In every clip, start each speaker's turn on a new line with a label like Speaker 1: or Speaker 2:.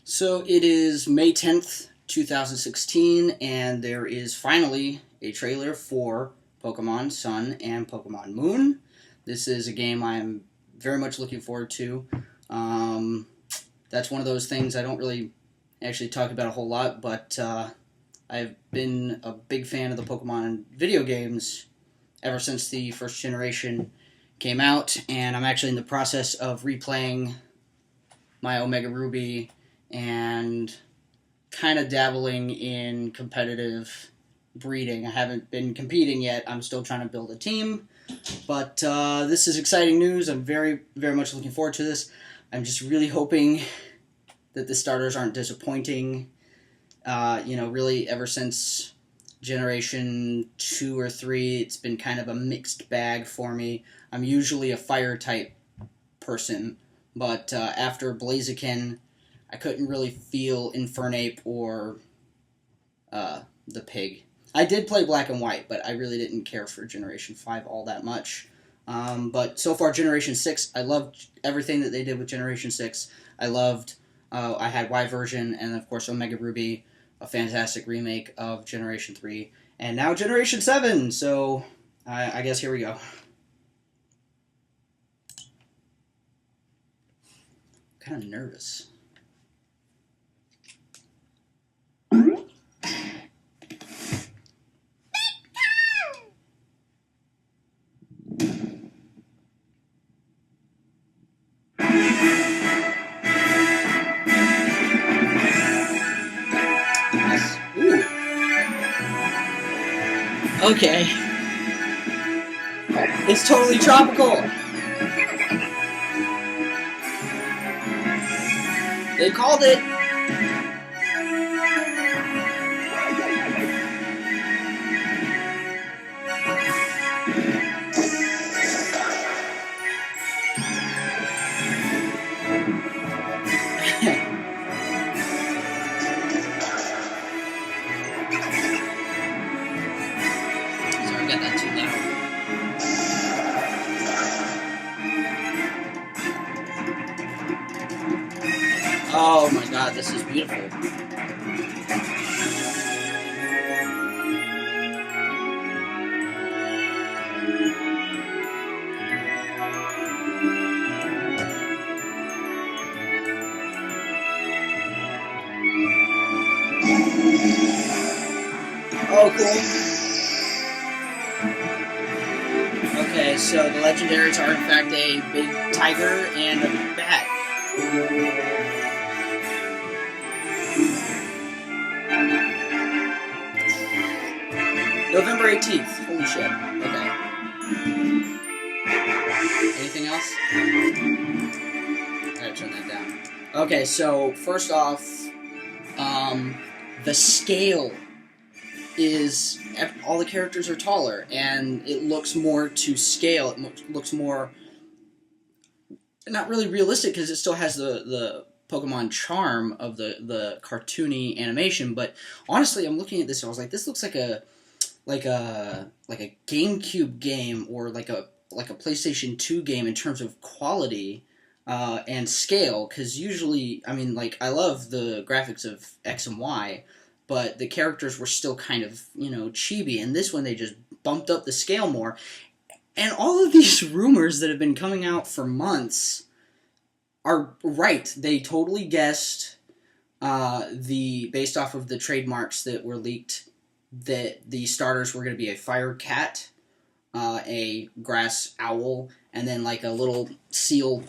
Speaker 1: So it is May 10th, 2016, and there is finally a trailer for Pokemon Sun and Pokemon Moon. This is a game I'm very much looking forward to. Um, that's one of those things I don't really actually talk about a whole lot, but I've been a big fan of the Pokemon video games ever since the first generation came out, and I'm actually in the process of replaying my Omega Ruby and kind of dabbling in competitive breeding. I haven't been competing yet. I'm still trying to build a team, but this is exciting news. I'm very, very much looking forward to this. I'm just really hoping that the starters aren't disappointing. Really ever since Generation 2 or 3, it's been kind of a mixed bag for me. I'm usually a fire type person, but after Blaziken, I couldn't really feel Infernape or the pig. I did play Black and White, but I really didn't care for Generation 5 all that much. But so far, Generation 6, I loved everything that they did with Generation 6. I had Y version, and of course Omega Ruby, a fantastic remake of Generation 3. And now Generation 7, so I guess here we go. Kind of nervous. Ooh. Okay. It's totally tropical. They called it. Sorry, I got that too loud. Oh my god, this is beautiful. Oh, cool. Okay, so the legendaries are in fact a big tiger and a bat. November 18th. Holy shit. Okay. Anything else? I gotta turn that down. Okay, so first off, the scale is all the characters are taller, and it looks more to scale. It looks more not really realistic because it still has the Pokemon charm of the cartoony animation. But honestly, I'm looking at this and I was like, this looks like a GameCube game or like a PlayStation 2 game in terms of quality and scale. Because usually, I mean, like I love the graphics of X and Y, but the characters were still kind of chibi. And this one they just bumped up the scale more. And all of these rumors that have been coming out for months are right. They totally guessed based off of the trademarks that were leaked that the starters were going to be a fire cat, a grass owl, and then like a little seal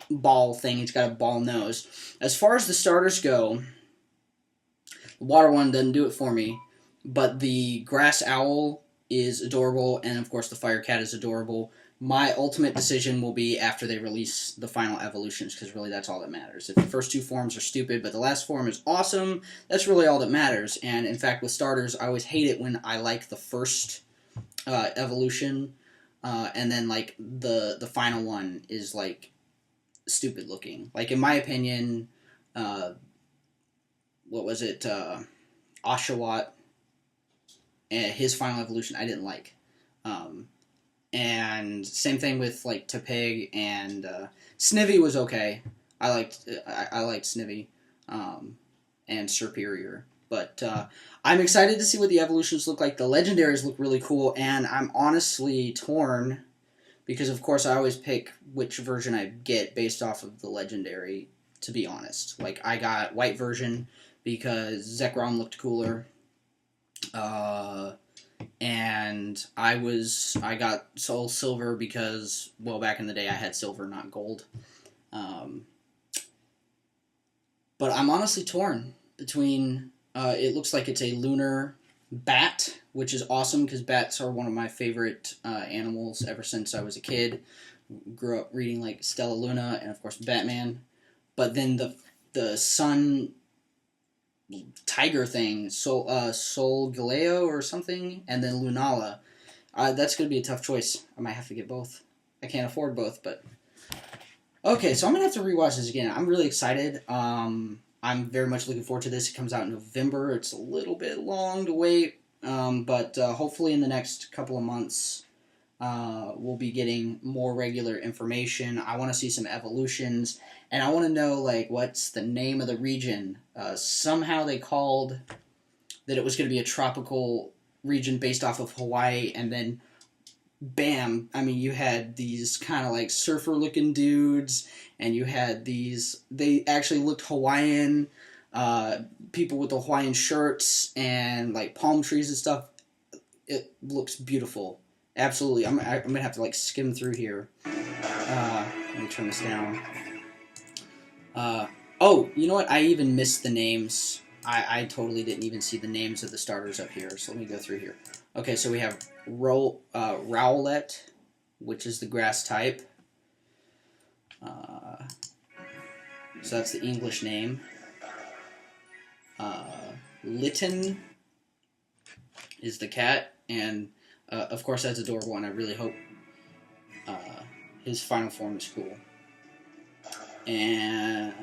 Speaker 1: ball thing. It's got a ball nose. As far as the starters go, the water one doesn't do it for me, but the grass owl is adorable, and of course the fire cat is adorable. My ultimate decision will be after they release the final evolutions, because really that's all that matters. If the first two forms are stupid, but the last form is awesome, that's really all that matters. And in fact, with starters, I always hate it when I like the first evolution, and then like the final one is like stupid looking. Like in my opinion, what was it? Oshawott, his final evolution I didn't like. And same thing with like Tepig and Snivy was okay. I liked Snivy. and superior. But I'm excited to see what the evolutions look like. The legendaries look really cool, and I'm honestly torn because, of course, I always pick which version I get based off of the legendary, to be honest. Like, I got white version because Zekrom looked cooler. And I got Soul Silver because, well, back in the day I had silver, not gold. But I'm honestly torn between, it looks like it's a lunar bat, which is awesome because bats are one of my favorite animals ever since I was a kid. Grew up reading like Stella Luna and of course Batman. But then the sun tiger thing, Sol Galeo or something, and then Lunala. That's going to be a tough choice. I might have to get both. I can't afford both, but... Okay, so I'm going to have to rewatch this again. I'm really excited. I'm very much looking forward to this. It comes out in November. It's a little bit long to wait, but hopefully in the next couple of months we'll be getting more regular information. I want to see some evolutions, and I want to know, like, what's the name of the region. Somehow they called that it was going to be a tropical region based off of Hawaii, and then bam, I mean, you had these kind of like surfer-looking dudes, and you had these, they actually looked Hawaiian, people with the Hawaiian shirts, and like palm trees and stuff. It looks beautiful. Absolutely. I'm going to have to like skim through here. Let me turn this down. Oh, you know what? I even missed the names. I totally didn't even see the names of the starters up here, so let me go through here. Okay, so we have Rowlet, which is the grass type. So that's the English name. Litten is the cat, and of course that's adorable, and I really hope his final form is cool. And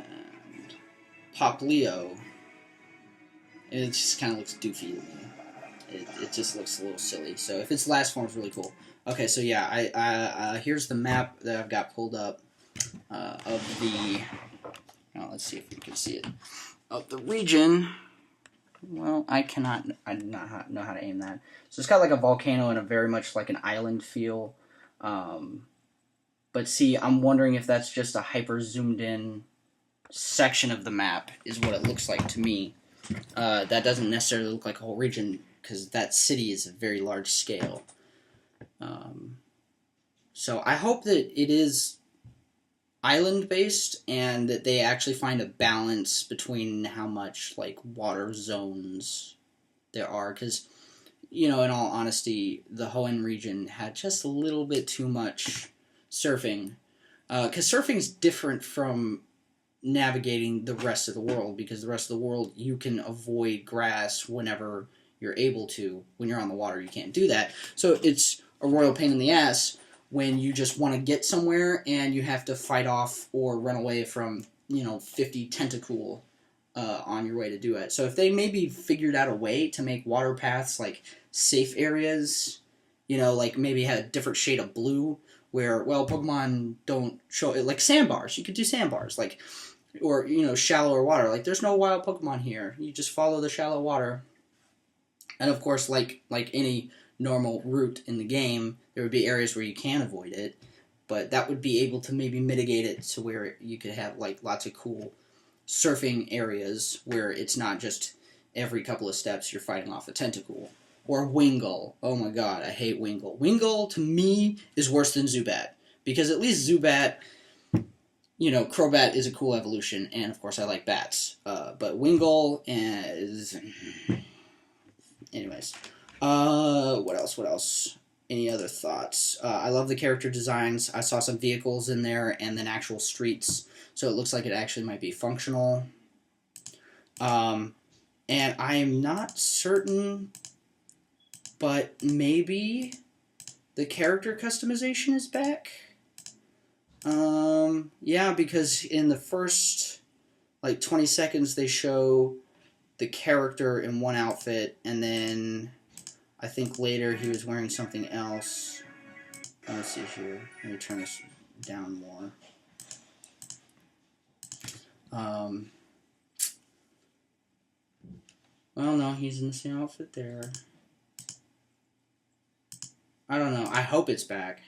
Speaker 1: Poplio, it just kind of looks doofy to me. It just looks a little silly. So if its last form is really cool. Okay, so yeah, here's the map that I've got pulled up of the. Oh, let's see if we can see it. Of the region. Well, I do not know how to aim that. So it's got like a volcano and a very much like an island feel. But see, I'm wondering if that's just a hyper zoomed in section of the map is what it looks like to me. That doesn't necessarily look like a whole region because that city is a very large scale. So I hope that it is island based and that they actually find a balance between how much like water zones there are, because in all honesty, the Hoenn region had just a little bit too much surfing, because surfing's different from navigating the rest of the world, because the rest of the world you can avoid grass whenever you're able to. When you're on the water you can't do that, so it's a royal pain in the ass when you just want to get somewhere and you have to fight off or run away from 50 tentacool on your way to do it. So if they maybe figured out a way to make water paths like safe areas, like maybe had a different shade of blue where, well, Pokemon don't show it, like sandbars. You could do sandbars, like, or shallower water. Like, there's no wild Pokemon here. You just follow the shallow water. And of course, like any normal route in the game, there would be areas where you can avoid it, but that would be able to maybe mitigate it to where you could have like lots of cool surfing areas where it's not just every couple of steps you're fighting off a tentacool. Or Wingull. Oh my god, I hate Wingull. Wingull, to me, is worse than Zubat. Because at least Zubat, Crobat is a cool evolution, and of course I like bats. But Wingull is... Anyways. What else? Any other thoughts? I love the character designs. I saw some vehicles in there, and then actual streets. So it looks like it actually might be functional. And I am not certain... But maybe the character customization is back? Yeah, because in the first, 20 seconds they show the character in one outfit, and then I think later he was wearing something else. Let's see here. Let me turn this down more. Well, no, he's in the same outfit there. I don't know. I hope it's back.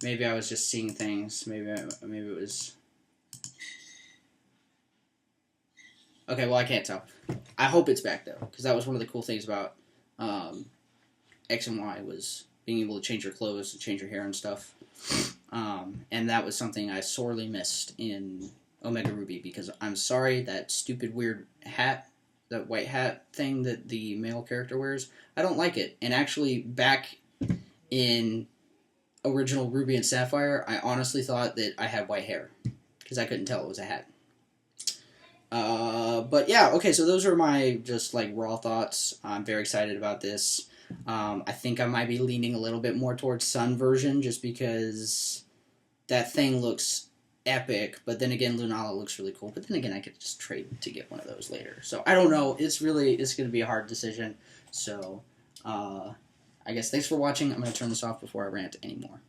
Speaker 1: Maybe I was just seeing things. Maybe it was... Okay, well, I can't tell. I hope it's back, though, because that was one of the cool things about X and Y was being able to change your clothes, and change your hair and stuff. And that was something I sorely missed in Omega Ruby, because I'm sorry, that stupid weird hat, that white hat thing that the male character wears, I don't like it. And actually, back in original Ruby and Sapphire, I honestly thought that I had white hair, because I couldn't tell it was a hat. But yeah, okay, so those are my just like raw thoughts. I'm very excited about this. I think I might be leaning a little bit more towards Sun version, just because that thing looks epic, but then again, Lunala looks really cool. But then again, I could just trade to get one of those later. So I don't know. It's going to be a hard decision. So I guess thanks for watching. I'm going to turn this off before I rant anymore.